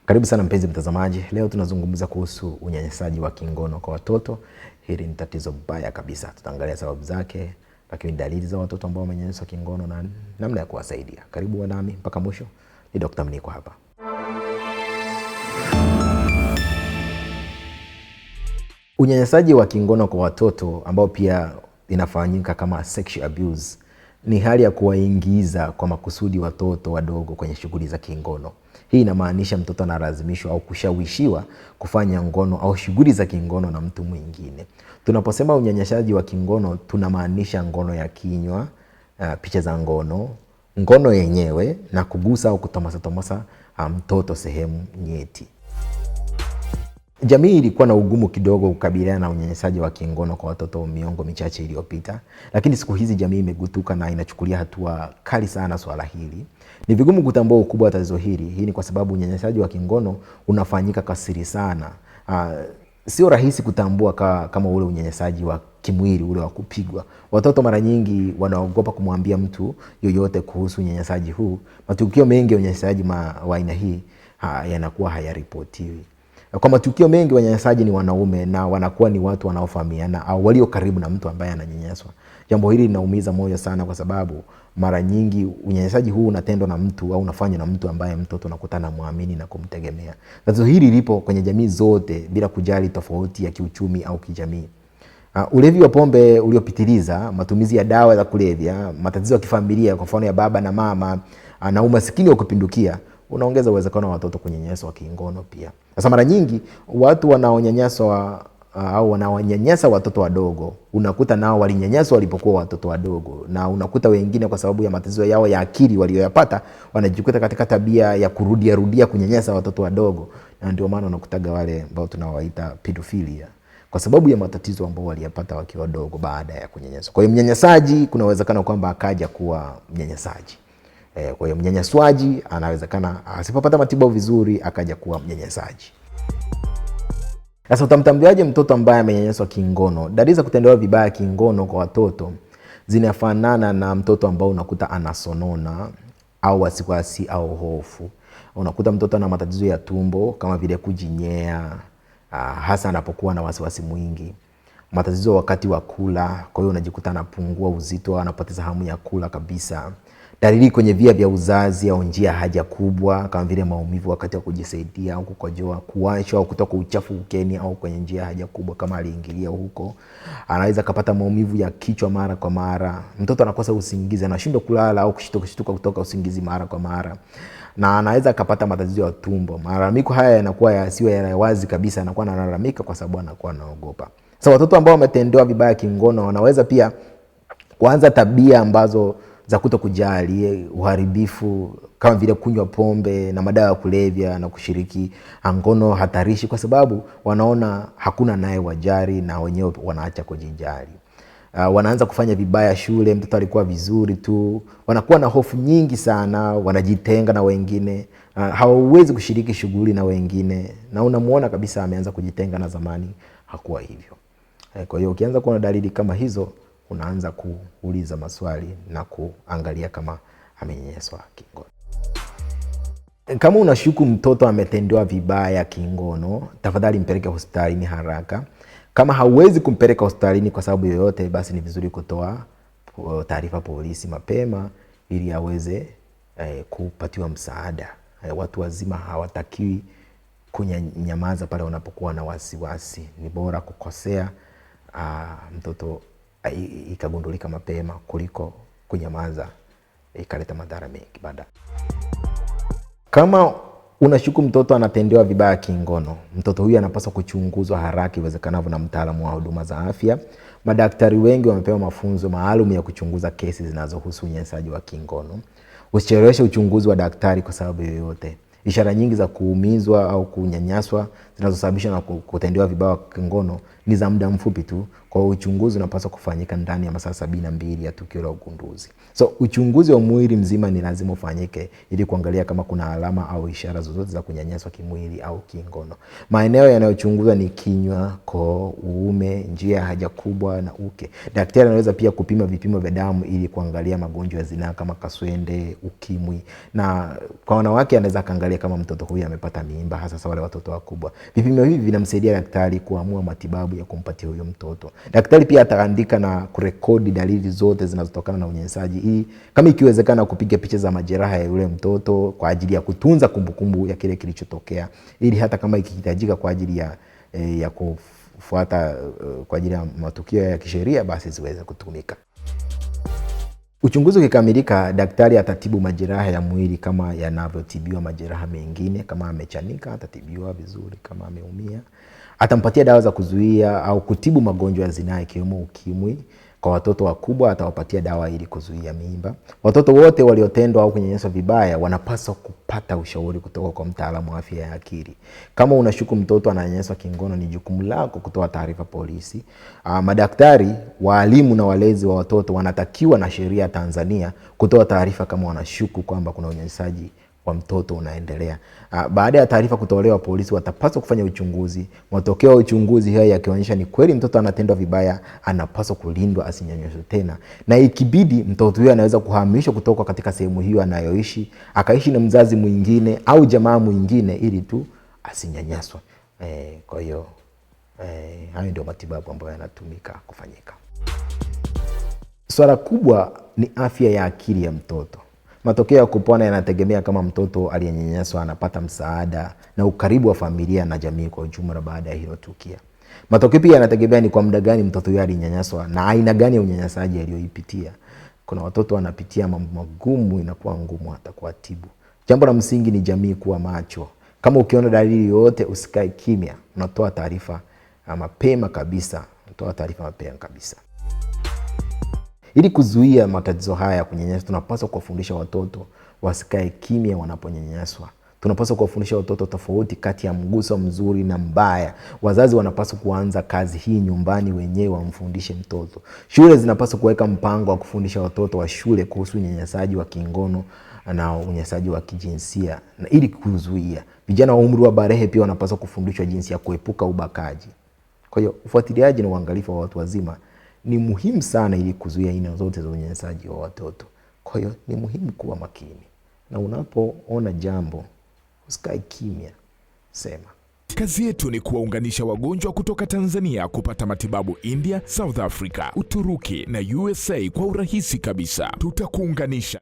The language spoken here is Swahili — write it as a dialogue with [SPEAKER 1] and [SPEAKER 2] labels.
[SPEAKER 1] Karibu sana mpenzi mtazamaji. Leo tunazungumza kuhusu unyanyasaji wa kingono kwa watoto. Hili ni tatizo baya kabisa. Tutaangalia sababu zake, lakini dalili za watoto ambao wamenyanyaswa kingono na namna ya kuwasaidia. Karibu nami mpaka mwisho. Ni Dr. Mniko hapa. Unyanyasaji wa kingono kwa watoto ambao pia inafanyika kama sexual abuse ni hali ya kuwaingiza kwa makusudi watoto wadogo kwenye shughuli za kingono. Hii inamaanisha mtoto analazimishwa au kushawishiwa kufanya ngono au shughuli za kingono na mtu mwingine. Tunaposema unyanyasaji wa kingono tunamaanisha ngono ya kinywa, picha za ngono, ngono yenyewe na kugusa au kutomasa mtoto sehemu nyeti. Jamii ilikuwa na ugumu kidogo kukabiliana na unyanyasaji wa kingono kwa watoto miongo michache iliyopita, lakini siku hizi jamii imegutuka na inachukulia hatua kali sana swala hili. Ni vigumu kutambua ukubwa wa tatizo hili. Hii ni kwa sababu unyanyasaji wa kingono unafanyika kwa siri sana. Sio rahisi kutambua kama ule unyanyasaji wa kimwili, ule wa kupigwa. Watoto mara nyingi wanaogopa kumwambia mtu yoyote kuhusu unyanyasaji huu. Matukio mengi ya unyanyasaji wa aina hii yanakuwa hayaripotiwi. Kwa matukio mengi wanyanyasaji ni wanaume na wanakuwa ni watu wanaofahamiana au walio karibu na mtu ambaye ananyanyaswa. Jambo hili linaumiza moyo sana kwa sababu mara nyingi unyanyasaji huu unatendwa na mtu au unafanywa na mtu ambaye mtoto anakutana muamini na kumtegemea. Tatizo hili lipo kwenye jamii zote bila kujali tofauti ya kiuchumi au kijamii. Ulevi wa pombe uliopitiliza, matumizi ya dawa za kulevya, matatizo ya kifamilia kwa mfano ya baba na mama na umasikini wa kupindukia unaongeza uwezekano wa watoto kunyanyaswa kingono pia. Sasa mara nyingi watu wanaonyanyaswa au wanaonyanyasa watoto wadogo unakuta nao walinyanyaswa walipokuwa watoto wadogo, na unakuta wengine kwa sababu ya matatizo yao ya akili walioyapata wanajikuta katika tabia ya kurudia kunyanyasa watoto wadogo, na ndio maana unakutaga wale ambao tunawaita pedophilia kwa sababu ya matatizo ambao waliyapata wakiwa wadogo baada ya kunyanyaswa. Kwa hiyo mnyanyasaji kuna uwezekano kwamba akaja kuwa mnyanyasaji. Kwa hiyo mnyanyaswaji anawezekana asipopata matibabu vizuri akaja kuwa mnyanyasaji. Sasa utamtambuaje mtoto ambaye amenyanyaswa kingono? Dalili za kutendewa vibaya kingono kwa watoto zinafanana na mtoto ambao unakuta anasonona au wasiwasi au hofu. Unakuta mtoto ana matatizo ya tumbo kama vile kujinyea, hasa anapokuwa na wasiwasi mwingi. Matatizo wakati wa kula, kwa hiyo unajikuta anapungua uzito, anapoteza hamu ya kula kabisa. Dalili kwenye via vya uzazi au njia haja kubwa kama vile maumivu wakati wa kujisaidia au kukojoa, kuwashwa au kutoka uchafu ukeni au kwenye njia haja kubwa kama aliingilia huko. Anaweza kupata maumivu ya kichwa mara kwa mara. Mtoto anakosa usingizi, anashindwa kulala au kushtuka kutoka usingizi mara kwa mara. Na anaweza kupata matatizo ya tumbo. Malalamiko haya yanakuwa yasiwe ya wazi kabisa, anakuwa analalamika kwa sababu anakuwa anaogopa. Sasa watoto ambao wametendewa vibaya kingono wanaweza pia kuanza tabia ambazo za kutokujali, uharibifu kama vile kunywa pombe na madawa ya kulevya na kushiriki ngono hatarishi kwa sababu wanaona hakuna naye wajari na wenyewe wanaacha kujijali. Wanaanza kufanya vibaya shule, mtoto alikuwa vizuri tu, wanakuwa na hofu nyingi sana, wanajitenga na wengine, hawawezi kushiriki shughuli na wengine, na unamuona kabisa ameanza kujitenga na zamani hakuwa hivyo. Kwa hiyo ukianza kuona dalili kama hizo, unaanza kuuliza maswali na kuangalia kama amenyanyaswa kingono. Kama unashuku mtoto ametendewa vibaya kingono, tafadhali mpeleke hospitalini haraka. Kama hauwezi kumpeleka hospitalini kwa sababu yoyote, basi ni vizuri kutoa taarifa polisi mapema ili aweze kupatiwa msaada. Watu wazima hawatakiwi kunyamaza pale wanapokuwa na wasiwasi. Ni bora kukosea mtoto ikagundulika mapema kuliko kunyamaza ikaleta madhara mengi baadaye. Kama unashuku mtoto anatendewa vibaya kingono, mtoto huyu anapaswa kuchunguzwa haraka iwezekanavyo na mtaalamu wa huduma za afya. Madaktari wengi wamepewa mafunzo maalum ya kuchunguza kesi zinazohusu unyanyasaji wa kingono. Usicheleweshe uchunguzi wa daktari kwa sababu yoyote. Ishara nyingi za kuumizwa au kunyanyaswa zinazosababishwa na kutendewa vibaya kingono ni za muda mfupi tu. Kwa uchunguzi unapaswa kufanyika ndani ya masaa 72 ya tukio la ugunduzi. So uchunguzi wa mwili mzima ni lazima ufanyike ili kuangalia kama kuna alama au ishara zozote za kunyanyaswa kimwili au kingono. Maeneo yanayochunguzwa ni kinywa, koo, uume, njia ya haja kubwa na uke. Daktari anaweza pia kupima vipimo vya damu ili kuangalia magonjwa ya zinaa kama kaswende, ukimwi, na kwa wanawake anaweza kaangalia kama mtoto huyu amepata mimba, hasa wale watoto wakubwa. Vipimo hivi vinamsaidia daktari kuamua matibabu ya kumpatia huyo mtoto. Daktari pia ataandika na kurekodi dalili zote zinazotokana na unyanyasaji, hii kama ikiwezekana kupiga picha za majeraha ya yule mtoto kwa ajili ya kutunza kumbukumbu ya kile kilichotokea, ili hata kama ikihitajika kwa ajili ya kufuata kwa ajili ya matukio ya kisheria basi ziweze kutumika. Uchunguzi ukikamilika, daktari atatibu majeraha ya mwili kama yanavyotibiwa majeraha mengine. Kama amechanika atatibiwa vizuri, kama ameumia atampatia dawa za kuzuia au kutibu magonjwa ya zinaa ikiwemo ukimwi. Kwa watoto wakubwa atawapatia dawa ili kuzuia mimba. Watoto wote waliotendwa au kunyanyaswa vibaya wanapaswa kupata ushauri kutoka kwa mtaalamu wa afya ya akili. Kama unashuku mtoto ananyanyaswa kingono, ni jukumu lako kutoa taarifa polisi. Madaktari, walimu na walezi wa watoto wanatakiwa na sheria ya Tanzania kutoa taarifa kama wanashuku kwamba kuna unyanyasaji wa mtoto unaendelea. Baada ya taarifa kutolewa, polisi watapaswa kufanya uchunguzi. Matokeo ya uchunguzi haya yakionyesha ni kweli mtoto anatendwa vibaya, anapaswa kulindwa asinyanyaswe tena, na ikibidi mtoto huyo anaweza kuhamishwa kutoka katika sehemu hiyo anayoishi akaishi na mzazi mwingine au jamaa mwingine ili tu asinyanyaswe. Kwa hiyo hayo ndio matibabu ambayo yanatumika kufanyika. Swala kubwa ni afya ya akili ya mtoto. Matokeo ya kupona yanategemea kama mtoto aliyenyanyaswa anapata msaada na ukaribu wa familia na jamii kwa ujumla baada ya hilo tukio. Matokeo pia yanategemea ni kwa muda gani mtoto huyo alinyanyaswa na aina gani ya unyanyasaji aliyoipitia. Kuna watoto wanapitia mambo magumu, inakuwa ngumu hata kuwatibu. Jambo la msingi ni jamii kuwa macho. Kama ukiona dalili yoyote, usikae kimya, unatoa taarifa mapema kabisa. Ili kuzuia matatizo haya ya kunyanyaswa, tunapaswa kuwafundisha watoto wasikae kimya wanaponyanyaswa. Tunapaswa kuwafundisha watoto tofauti kati ya mguso mzuri na mbaya. Wazazi wanapaswa kuanza kazi hii nyumbani, wenyewe wamfundishe mtoto. Shule zinapaswa kuweka mpango wa kufundisha watoto wa shule kuhusu unyanyasaji wa kingono na unyanyasaji wa kijinsia na ili kuzuia. Vijana wa umri wa barehe pia wanapaswa kufundishwa jinsi ya kuepuka ubakaji. Kwa hiyo ufuatiliaji na uangalifu wa watu wazima ni muhimu sana ili kuzuia aina zote za unyanyasaji wa watoto. Kwa hiyo ni muhimu kuwa makini, na unapoona jambo usikae kimya, sema.
[SPEAKER 2] Kazi yetu ni kuwaunganisha wagonjwa kutoka Tanzania kupata matibabu India, South Africa, Uturuki na USA kwa urahisi kabisa. Tutakuunganisha.